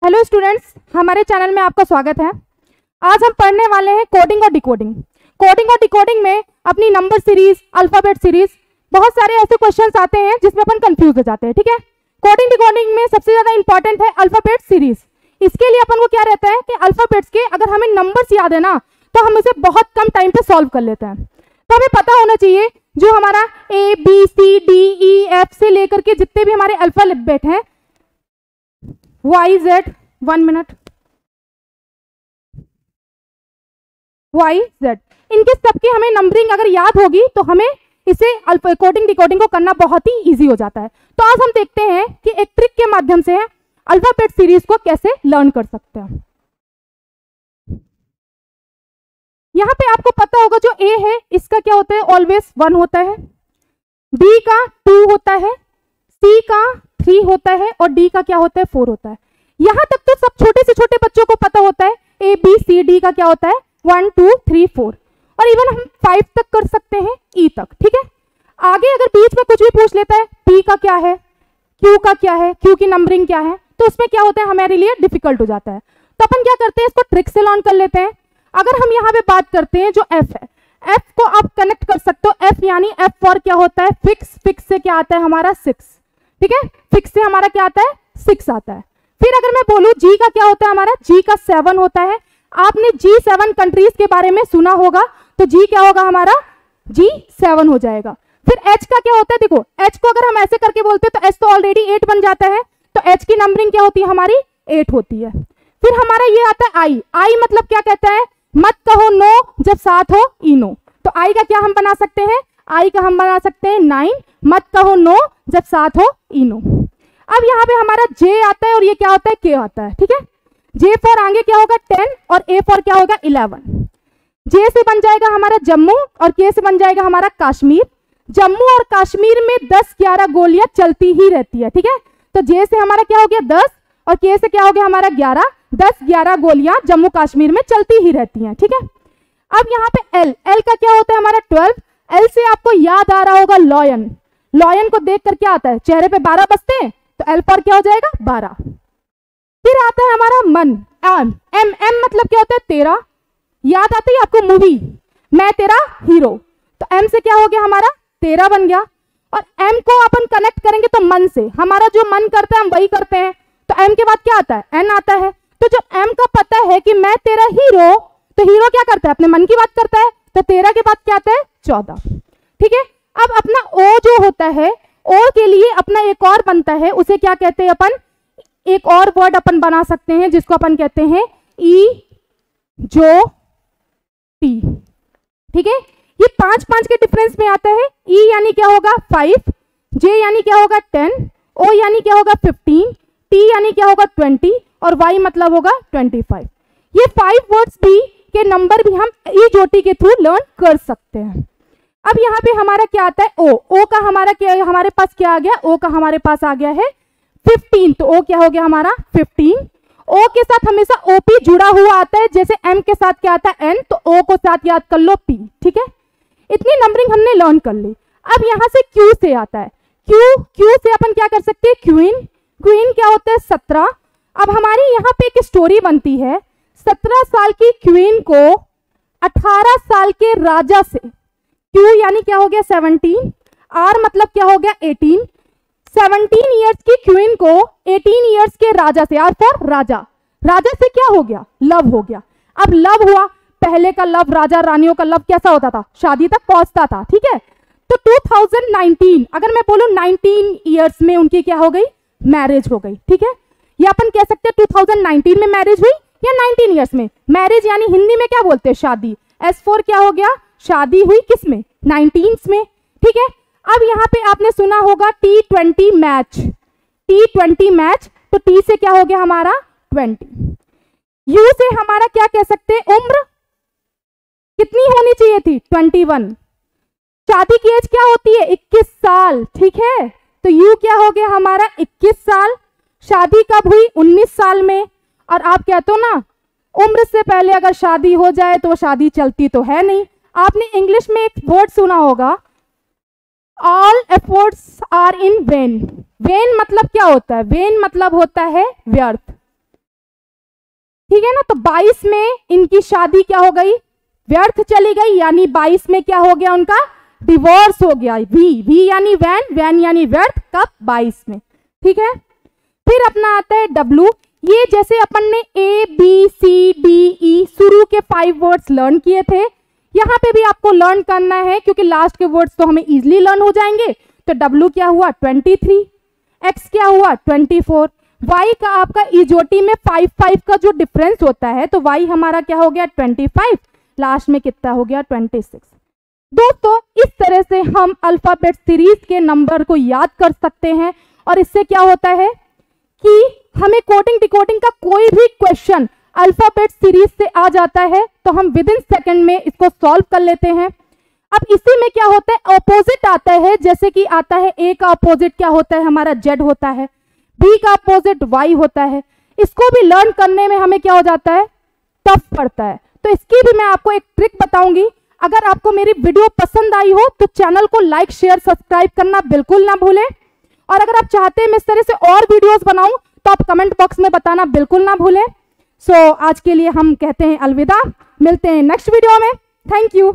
Hello students, हमारे channel में आपका स्वागत है। आज हम पढ़ने वाले हैं कोडिंग और डिकोडिंग। कोडिंग और डिकोडिंग में अपनी नंबर सीरीज, अल्फाबेट सीरीज, बहुत सारे ऐसे क्वेश्चंस आते हैं जिसमें अपन कंफ्यूज हो जाते हैं। ठीक है, कोडिंग डिकोडिंग में सबसे ज्यादा इंपॉर्टेंट है अल्फाबेट सीरीज। इसके लिए अपन को क्या रहता है कि अल्फाबेट्स के अगर हमें नंबर्स याद है ना तो हम उसे बहुत कम टाइम पे सॉल्व कर लेते हैं। तो हमें पता होना चाहिए जो हमारा ABCDEF से लेकर के जितने भी हमारे अल्फाबेट हैं, YZ, 1 मिनट, YZ, इनके सबके हमें नंबरिंग अगर याद होगी तो हमें इसे कोडिंग डिकोडिंग को करना बहुत ही इजी हो जाता है। तो आज हम देखते हैं कि एक ट्रिक के माध्यम से अल्फाबेट सीरीज को कैसे लर्न कर सकते हैं। यहां पे आपको पता होगा जो A है इसका क्या होता है, ऑलवेज 1 होता है, B का 2 होता है, C का 3 होता है और D का क्या होता है, 4 होता है। यहां तक तो सब छोटे से छोटे बच्चों को पता होता है ABCD का क्या होता है, 1 2 3 4 और इवन हम 5 तक कर सकते हैं, E तक। ठीक है, आगे अगर बीच में कुछ भी पूछ लेता है P का क्या है, Q का क्या है, Q की नंबरिंग क्या है, तो उसमें क्या होता है हमारे लिए डिफिकल्ट हो जाता है। तो अपन क्या करते हैं, इसको ट्रिक से लर्न कर लेते हैं। अगर हम यहाँ पे बात करते हैं जो F है, F को आप कनेक्ट कर सकते हो, F यानी F फॉर क्या होता है, फिक्स। फिक्स से क्या आता है हमारा 6। ठीक है, फिक्स से हमारा क्या आता है, 6 आता है। फिर अगर मैं बोलूं G का क्या होता है हमारा, G का 7 होता है। आपने G7 कंट्रीज के बारे में सुना होगा, तो G क्या होगा हमारा, G7 हो जाएगा। फिर H का क्या होता है, देखो H को अगर हम ऐसे करके बोलते हैं तो H तो ऑलरेडी 8 बन जाता है, तो H की नंबरिंग क्या होती है हमारी, 8 होती है। फिर हमारा ये आता है I। I मतलब क्या कहता है, मत कहो नो जब साथ हो इनो। तो I का क्या हम बना सकते हैं, I का हम बना सकते हैं 9, मत कहो नो जब साथ हो इनो। अब यहाँ पे हमारा J आता है और ये क्या होता है, K आता है। ठीक है, J फॉर आगे क्या होगा 10 और A फॉर क्या होगा 11। J से बन जाएगा हमारा जम्मू और K से बन जाएगा हमारा कश्मीर। जम्मू और कश्मीर में 10-11 गोलियां चलती ही रहती है। ठीक है, तो J से हमारा क्या हो गया 10 और K से क्या हो गया हमारा 11। 10-11 गोलियां जम्मू कश्मीर में चलती ही रहती हैं। ठीक है, अब यहाँ पे L। L का क्या होता है हमारा 12। L से आपको याद आ रहा होगा लॉयन। लॉयन को देखकर क्या आता है, चेहरे पे 12 बजते हैं, तो L पर क्या हो जाएगा 12। फिर आता है हमारा मन, M मतलब क्या होता है 13। याद आता है आपको मूवी मैं तेरा हीरो, तो M से क्या हो गया हमारा 13 बन गया। और M को अपन कनेक्ट करेंगे तो मन से, हमारा जो मन करता है हम वही करते हैं, तो M के बाद क्या आता है, N आता है। तो जब M का पता है कि मैं तेरा हीरो, तो हीरो क्या करता है, अपने मन की बात करता है, तो 13 के बाद क्या आता है 14। ठीक है, अब अपना O जो होता है, O के लिए अपना एक और बनता है, उसे क्या कहते हैं अपन, एक और वर्ड अपन बना सकते हैं जिसको अपन कहते हैं ई जो टी। ठीक है, ये 5-5 के डिफरेंस में आता है। E यानी क्या होगा 5, J यानी क्या होगा 10, O यानी क्या होगा 15, T यानी क्या होगा 20 और Y मतलब होगा 25। ये 5 वर्ड्स भी के नंबर भी हम ई जोटी के थ्रू लर्न कर सकते हैं। अब यहाँ पे हमारा क्या आता है O का हमारा क्या, हमारे पास क्या आ गया, O का हमारे पास आ गया है 15, तो O क्या हो गया हमारा 15। O के साथ हमेशा OP जुड़ा हुआ आता है, जैसे M के साथ क्या आता है N, तो O को साथ याद कर लो P। ठीक है, इतनी नंबरिंग हमने लर्न कर ली। अब यहाँ से Q से आता है, Q से अपन क्या कर सकते हैं, क्वीन क्या होता है 17। अब हमारी यहाँ पे एक स्टोरी बनती है, 17 साल की क्वीन को 18 साल के राजा से, Q यानी क्या हो गया 17, R मतलब क्या हो गया 18, 17 इयर्स की क्वीन को 18 इयर्स के राजा से, R फॉर राजा, राजा से क्या हो गया, लव हो गया। अब लव हुआ, पहले का लव, राजा रानियों का लव कैसा होता था, शादी तक पहुंचता था। ठीक है, तो 2019 अगर मैं बोलूं 19 इयर्स में उनकी क्या हो गई, मैरिज हो गई। ठीक है, या अपन कह सकते हैं 2019 में मैरिज हुई या 19 इयर्स में मैरिज, यानी हिंदी में क्या बोलते हैं शादी। S4 क्या हो गया, शादी हुई किस में, 19 में। ठीक है, अब यहाँ पे आपने सुना होगा T20 मैच, T20 मैच, तो T से क्या हो गया हमारा 20। U से हमारा क्या कह सकते हैं, उम्र कितनी होनी चाहिए थी 21। शादी की एज क्या होती है 21 साल। ठीक है, तो U क्या हो गया हमारा 21 साल। शादी कब हुई 19 साल में। और आप कहते हो ना उम्र से पहले अगर शादी हो जाए तो शादी चलती तो है नहीं। आपने इंग्लिश में एक वर्ड सुना होगा, all efforts are in vain. Vain मतलब क्या होता है, वेन मतलब होता है व्यर्थ। ठीक है ना। तो 22 में इनकी शादी क्या हो गई, व्यर्थ चली गई, यानी 22 में क्या हो गया, उनका डिवोर्स हो गया। वी यानी वैन, वैन यानी व्यर्थ, कब, 22 में। ठीक है, फिर अपना आता है डब्ल्यू। ये जैसे अपन ने A B C D E शुरू के 5 वर्ड्स लर्न किए थे, यहाँ पे भी आपको लर्न करना है क्योंकि लास्ट के वर्ड्स तो हमें इजिली लर्न हो जाएंगे। तो डब्ल्यू क्या हुआ 23, एक्स क्या हुआ 24, वाई का आपका इजोटी में 5 का जो डिफरेंस होता है, तो वाई हमारा क्या हो गया 25, लास्ट में कितना हो गया 26। दोस्तों इस तरह से हम अल्फाबेट सीरीज के नंबर को याद कर सकते हैं और इससे क्या होता है कि हमें कोडिंग डिकोडिंग का कोई भी क्वेश्चन अल्फाबेट सीरीज से आ जाता है तो हम विद इन सेकेंड में इसको सॉल्व कर लेते हैं। अब इसी में क्या होता है, अपोजिट आता है, जैसे कि आता है ए का अपोजिट क्या होता है हमारा जेड होता है, बी का अपोजिट वाई होता है। इसको भी लर्न करने में हमें क्या हो जाता है, टफ पड़ता है। तो इसकी भी मैं आपको एक ट्रिक बताऊंगी। अगर आपको मेरी वीडियो पसंद आई हो तो चैनल को लाइक शेयर सब्सक्राइब करना बिल्कुल ना भूलें, और अगर आप चाहते हैं मैं इस तरह से और वीडियोस बनाऊं तो आप कमेंट बॉक्स में बताना बिल्कुल ना भूलें। सो आज के लिए हम कहते हैं अलविदा, मिलते हैं नेक्स्ट वीडियो में। Thank you.